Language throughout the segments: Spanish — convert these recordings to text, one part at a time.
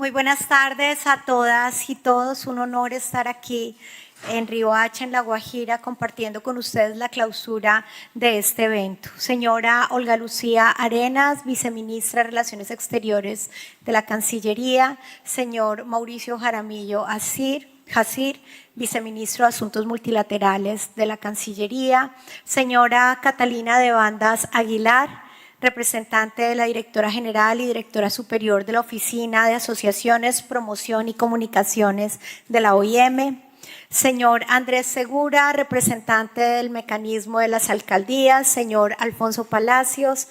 Muy buenas tardes a todas y todos. Un honor estar aquí en Riohacha, en La Guajira, compartiendo con ustedes la clausura de este evento. Señora Olga Lucía Arenas, viceministra de Relaciones Exteriores de la Cancillería. Señor Mauricio Jaramillo Jacir, viceministro de Asuntos Multilaterales de la Cancillería. Señora Catalina de Bandas Aguilar, representante de la Directora General y Directora Superior de la Oficina de Asociaciones, Promoción y Comunicaciones de la OIM. Señor Andrés Segura, representante del Mecanismo de las Alcaldías. Señor Alfonso Palacios,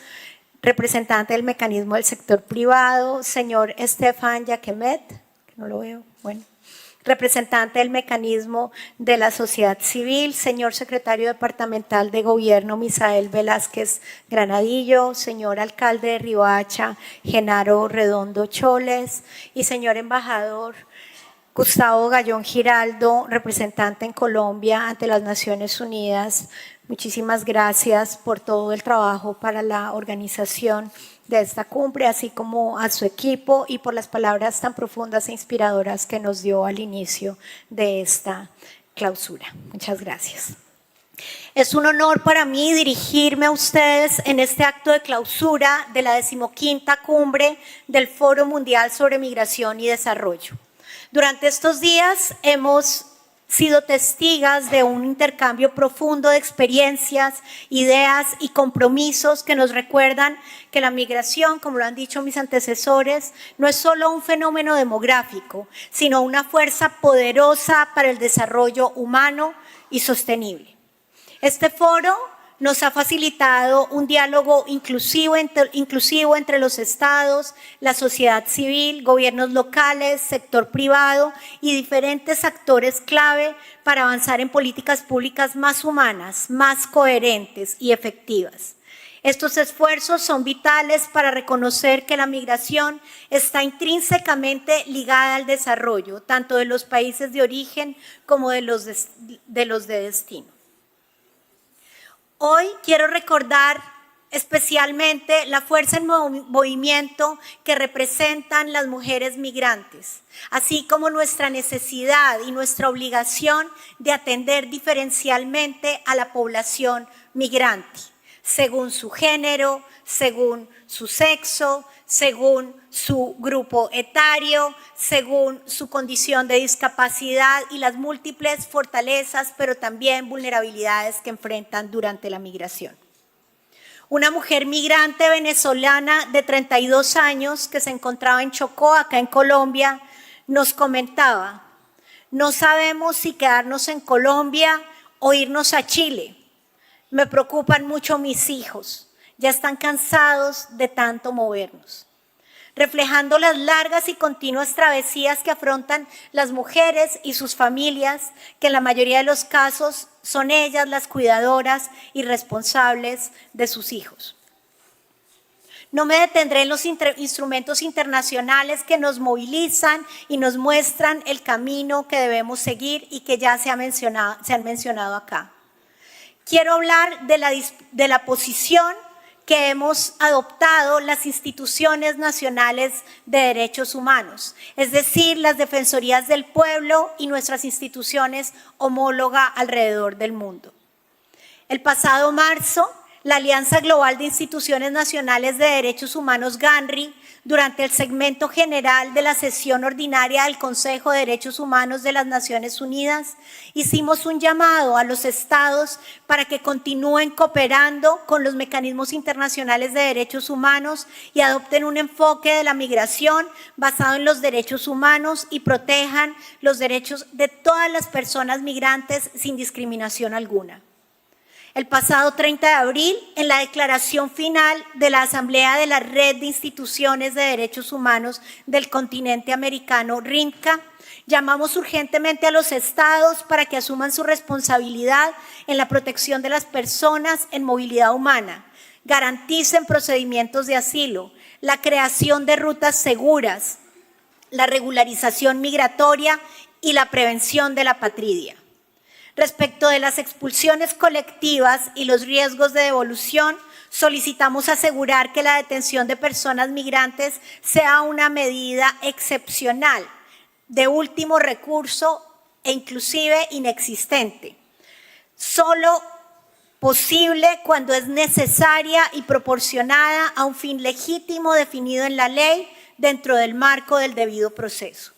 representante del Mecanismo del Sector Privado. Señor Estefan Yaquemet, que no lo veo, bueno, representante del Mecanismo de la Sociedad Civil. Señor Secretario Departamental de Gobierno Misael Velázquez Granadillo. Señor Alcalde de Riohacha Genaro Redondo Choles. Y señor Embajador Gustavo Gallón Giraldo, representante en Colombia ante las Naciones Unidas. Muchísimas gracias por todo el trabajo para la organización de esta cumbre, así como a su equipo y por las palabras tan profundas e inspiradoras que nos dio al inicio de esta clausura. Muchas gracias. Es un honor para mí dirigirme a ustedes en este acto de clausura de la 15ª cumbre del Foro Mundial sobre Migración y Desarrollo. Durante estos días hemos sido testigas de un intercambio profundo de experiencias, ideas y compromisos que nos recuerdan que la migración, como lo han dicho mis antecesores, no es solo un fenómeno demográfico, sino una fuerza poderosa para el desarrollo humano y sostenible. Este foro nos ha facilitado un diálogo inclusivo entre los estados, la sociedad civil, gobiernos locales, sector privado y diferentes actores clave para avanzar en políticas públicas más humanas, más coherentes y efectivas. Estos esfuerzos son vitales para reconocer que la migración está intrínsecamente ligada al desarrollo, tanto de los países de origen como de los de destino. Hoy quiero recordar especialmente la fuerza en movimiento que representan las mujeres migrantes, así como nuestra necesidad y nuestra obligación de atender diferencialmente a la población migrante, según su género, según su sexo, según su grupo etario, según su condición de discapacidad y las múltiples fortalezas, pero también vulnerabilidades que enfrentan durante la migración. Una mujer migrante venezolana de 32 años que se encontraba en Chocó, acá en Colombia, nos comentaba: no sabemos si quedarnos en Colombia o irnos a Chile. Me preocupan mucho mis hijos, ya están cansados de tanto movernos. Reflejando las largas y continuas travesías que afrontan las mujeres y sus familias, que en la mayoría de los casos son ellas las cuidadoras y responsables de sus hijos. No me detendré en los instrumentos internacionales que nos movilizan y nos muestran el camino que debemos seguir y que ya se han mencionado acá. Quiero hablar de la posición que hemos adoptado las instituciones nacionales de derechos humanos, es decir, las defensorías del pueblo y nuestras instituciones homólogas alrededor del mundo. El pasado marzo, la Alianza Global de Instituciones Nacionales de Derechos Humanos, GANRI, durante el segmento general de la sesión ordinaria del Consejo de Derechos Humanos de las Naciones Unidas, hicimos un llamado a los estados para que continúen cooperando con los mecanismos internacionales de derechos humanos y adopten un enfoque de la migración basado en los derechos humanos y protejan los derechos de todas las personas migrantes sin discriminación alguna. El pasado 30 de abril, en la declaración final de la Asamblea de la Red de Instituciones de Derechos Humanos del Continente Americano, RINCA, llamamos urgentemente a los estados para que asuman su responsabilidad en la protección de las personas en movilidad humana, garanticen procedimientos de asilo, la creación de rutas seguras, la regularización migratoria y la prevención de la apatridia. Respecto de las expulsiones colectivas y los riesgos de devolución, Solicitamos asegurar que la detención de personas migrantes sea una medida excepcional, de último recurso e inclusive inexistente. Solo posible cuando es necesaria y proporcionada a un fin legítimo definido en la ley dentro del marco del debido proceso.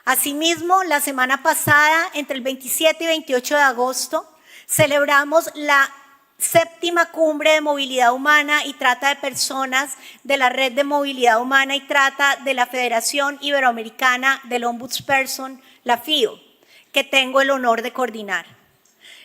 Asimismo, la semana pasada, entre el 27 y 28 de agosto, celebramos la 7ª Cumbre de Movilidad Humana y Trata de Personas de la Red de Movilidad Humana y Trata de la Federación Iberoamericana del Ombudsperson, la FIO, que tengo el honor de coordinar.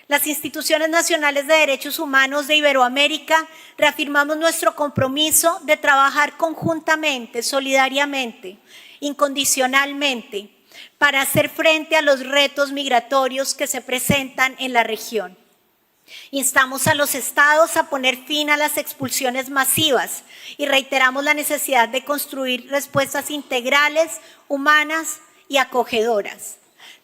Las instituciones nacionales de derechos humanos de Iberoamérica reafirmamos nuestro compromiso de trabajar conjuntamente, solidariamente, incondicionalmente, para hacer frente a los retos migratorios que se presentan en la región. Instamos a los estados a poner fin a las expulsiones masivas y reiteramos la necesidad de construir respuestas integrales, humanas y acogedoras.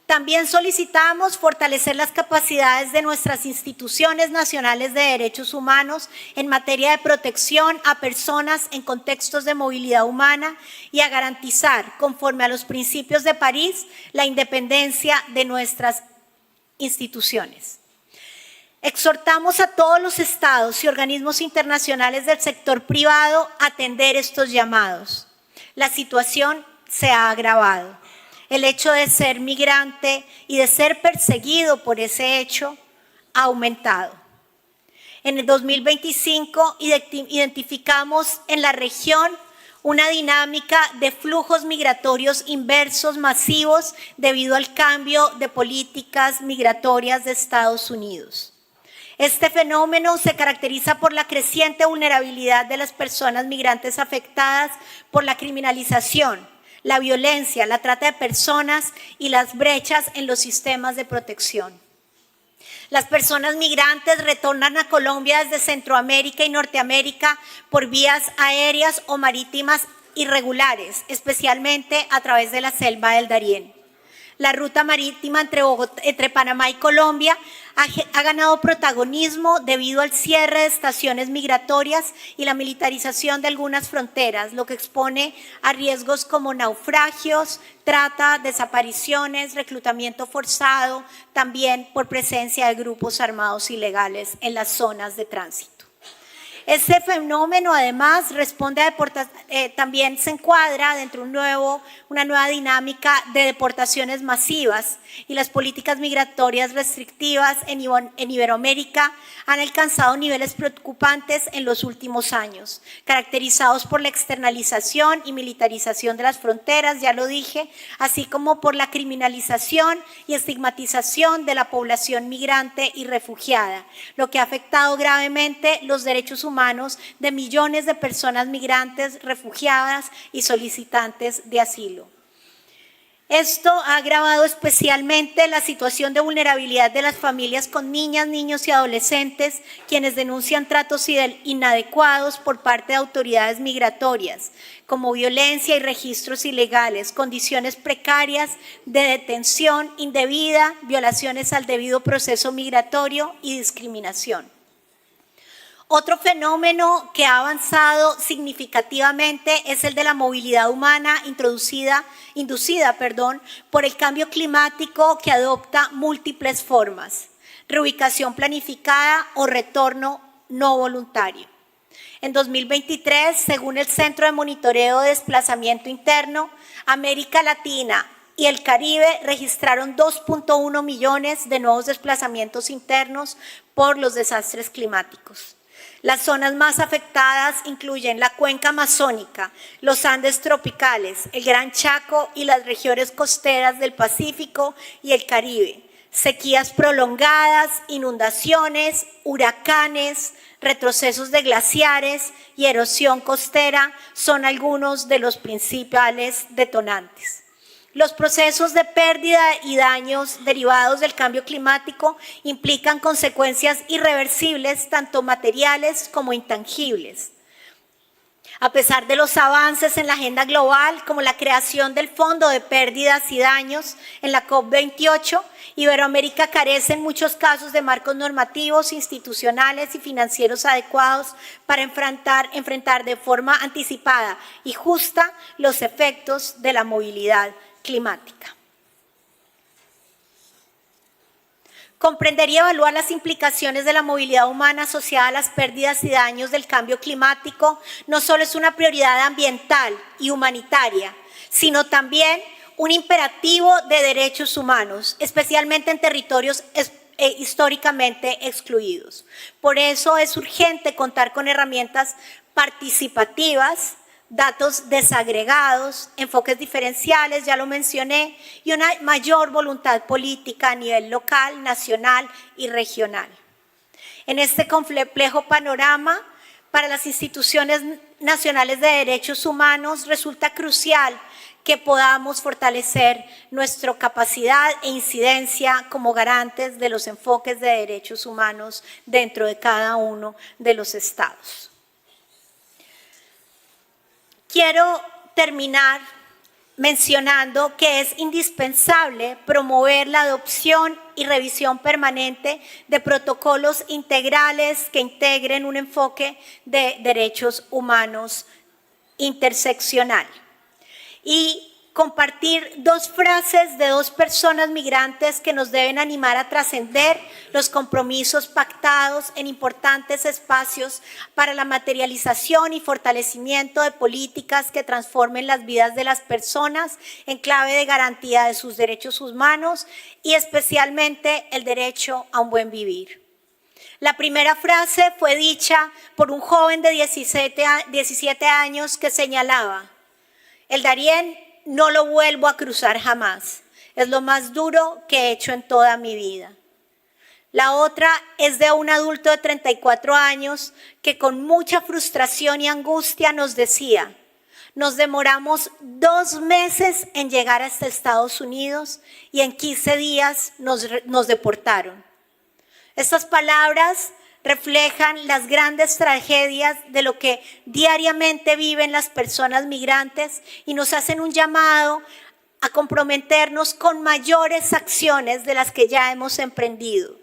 También solicitamos fortalecer las capacidades de nuestras instituciones nacionales de derechos humanos en materia de protección a personas en contextos de movilidad humana y a garantizar, conforme a los principios de París, la independencia de nuestras instituciones. Exhortamos a todos los estados y organismos internacionales del sector privado a atender estos llamados. La situación se ha agravado. El hecho de ser migrante y de ser perseguido por ese hecho ha aumentado. En el 2025 identificamos en la región una dinámica de flujos migratorios inversos masivos debido al cambio de políticas migratorias de Estados Unidos. Este fenómeno se caracteriza por la creciente vulnerabilidad de las personas migrantes afectadas por la criminalización, la violencia, la trata de personas y las brechas en los sistemas de protección. Las personas migrantes retornan a Colombia desde Centroamérica y Norteamérica por vías aéreas o marítimas irregulares, especialmente a través de la selva del Darién. La ruta marítima entre Panamá y Colombia ha ganado protagonismo debido al cierre de estaciones migratorias y la militarización de algunas fronteras, lo que expone a riesgos como naufragios, trata, desapariciones, reclutamiento forzado, también por presencia de grupos armados ilegales en las zonas de tránsito. Este fenómeno además también se encuadra dentro de una nueva dinámica de deportaciones masivas y las políticas migratorias restrictivas en Iberoamérica han alcanzado niveles preocupantes en los últimos años, caracterizados por la externalización y militarización de las fronteras, ya lo dije, así como por la criminalización y estigmatización de la población migrante y refugiada, lo que ha afectado gravemente los derechos humanos de millones de personas migrantes, refugiadas y solicitantes de asilo. Esto ha agravado especialmente la situación de vulnerabilidad de las familias con niñas, niños y adolescentes, quienes denuncian tratos inadecuados por parte de autoridades migratorias, como violencia y registros ilegales, condiciones precarias de detención indebida, violaciones al debido proceso migratorio y discriminación. Otro fenómeno que ha avanzado significativamente es el de la movilidad humana inducida por el cambio climático que adopta múltiples formas, reubicación planificada o retorno no voluntario. En 2023, según el Centro de Monitoreo de Desplazamiento Interno, América Latina y el Caribe registraron 2.1 millones de nuevos desplazamientos internos por los desastres climáticos. Las zonas más afectadas incluyen la cuenca amazónica, los Andes tropicales, el Gran Chaco y las regiones costeras del Pacífico y el Caribe. Sequías prolongadas, inundaciones, huracanes, retrocesos de glaciares y erosión costera son algunos de los principales detonantes. Los procesos de pérdida y daños derivados del cambio climático implican consecuencias irreversibles, tanto materiales como intangibles. A pesar de los avances en la agenda global, como la creación del Fondo de Pérdidas y Daños en la COP28, Iberoamérica carece en muchos casos de marcos normativos, institucionales y financieros adecuados para enfrentar de forma anticipada y justa los efectos de la movilidad climática. Comprender y evaluar las implicaciones de la movilidad humana asociada a las pérdidas y daños del cambio climático no solo es una prioridad ambiental y humanitaria, sino también un imperativo de derechos humanos, especialmente en territorios históricamente excluidos. Por eso es urgente contar con herramientas participativas, datos desagregados, enfoques diferenciales, ya lo mencioné, y una mayor voluntad política a nivel local, nacional y regional. En este complejo panorama, para las instituciones nacionales de derechos humanos resulta crucial que podamos fortalecer nuestra capacidad e incidencia como garantes de los enfoques de derechos humanos dentro de cada uno de los estados. Quiero terminar mencionando que es indispensable promover la adopción y revisión permanente de protocolos integrales que integren un enfoque de derechos humanos interseccional. Y compartir dos frases de dos personas migrantes que nos deben animar a trascender los compromisos pactados en importantes espacios para la materialización y fortalecimiento de políticas que transformen las vidas de las personas en clave de garantía de sus derechos humanos y especialmente el derecho a un buen vivir. La primera frase fue dicha por un joven de 17 años que señalaba: el Darién no lo vuelvo a cruzar jamás. Es lo más duro que he hecho en toda mi vida. La otra es de un adulto de 34 años que con mucha frustración y angustia nos decía: nos demoramos 2 meses en llegar hasta Estados Unidos y en 15 días nos deportaron. Estas palabras reflejan las grandes tragedias de lo que diariamente viven las personas migrantes y nos hacen un llamado a comprometernos con mayores acciones de las que ya hemos emprendido,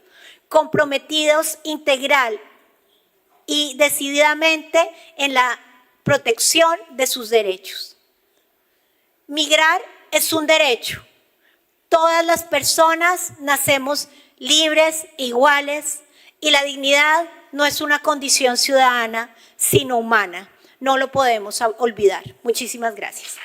comprometidos integral y decididamente en la protección de sus derechos. Migrar es un derecho. Todas las personas nacemos libres, iguales, y la dignidad no es una condición ciudadana, sino humana. No lo podemos olvidar. Muchísimas gracias.